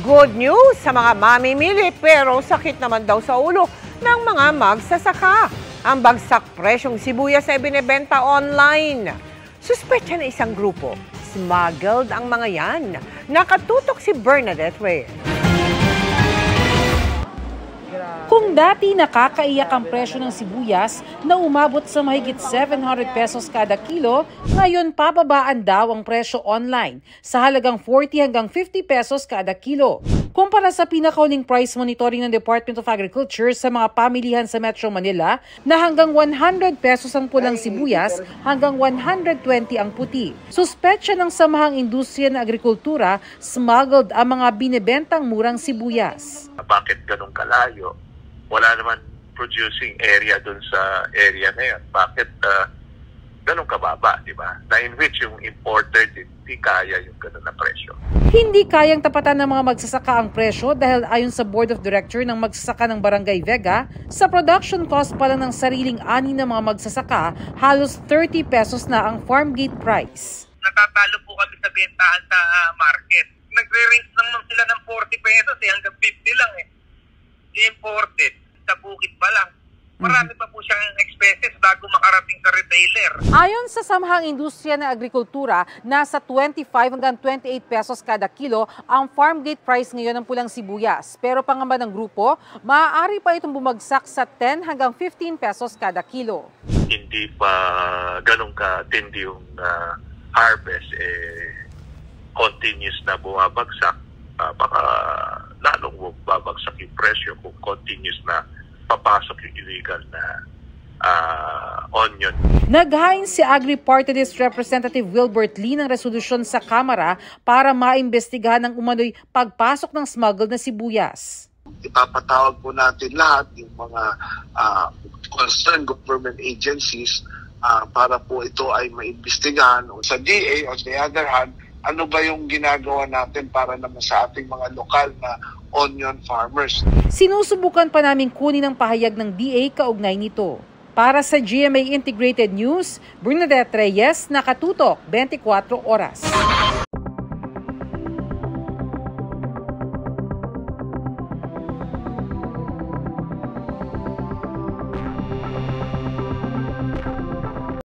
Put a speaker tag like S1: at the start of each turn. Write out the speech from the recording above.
S1: Good news sa mga mamimili pero sakit naman daw sa ulo ng mga magsasaka. Ang bagsak presyong sibuyas ay binebenta online. Suspetya ng isang grupo, smuggled ang mga yan. Nakatutok si Bernadette Reyes.
S2: Kung dati nakakaiyak ang presyo ng sibuyas na umabot sa mahigit 700 pesos kada kilo, ngayon pababaan daw ang presyo online sa halagang 40 hanggang 50 pesos kada kilo. Kumpara sa pinakauling price monitoring ng Department of Agriculture sa mga pamilihan sa Metro Manila na hanggang 100 pesos ang pulang sibuyas hanggang 120 ang puti. Suspetya ng Samahang Industriya ng Agrikultura, smuggled ang mga binebentang murang sibuyas.
S3: Bakit ganun kalayo? Wala naman producing area dun sa area na yun. Bakit ganun kababa, di ba? Na in which yung importer hindi kaya yung ganun na presyo.
S2: Hindi kayang tapatan ng mga magsasaka ang presyo dahil ayon sa Board of Director ng magsasaka ng Barangay Vega, sa production cost pa lang ng sariling ani ng mga magsasaka, halos 30 pesos na ang farm gate price.
S4: Natatalo po kami sa bentahan sa market. Nagre-range lang sila ng 40 pesos hanggang 50 lang imported sa bukid pa lang. Marami pa po siyang expenses bago makarating sa retailer.
S2: Ayon sa Samahang Industriya ng Agrikultura, nasa 25 hanggang 28 pesos kada kilo ang farm gate price ngayon ng pulang sibuyas. Pero pangamba ng grupo, maaari pa itong bumagsak sa 10 hanggang 15 pesos kada kilo.
S3: Hindi pa ganun katindi yung harvest, continuous na bumabagsak. Baka lalong babagsak yung presyo kung continuous na papasok yung illegal na onion.
S2: Naghain si Agri-Party List Representative Wilbert Lee ng resolusyon sa Kamara para maimbestigahan ng umano'y pagpasok ng smuggled na sibuyas.
S5: Ipapatawag po natin lahat yung mga concerned government agencies para po ito ay maimbestigahan. Sa DA, on the other hand, ano ba yung ginagawa natin para naman sa ating mga lokal na onion farmers.
S2: Sinusubukan pa namin kunin ang pahayag ng DA kaugnay nito. Para sa GMA Integrated News, Bernadette Reyes, Nakatutok, 24 Oras.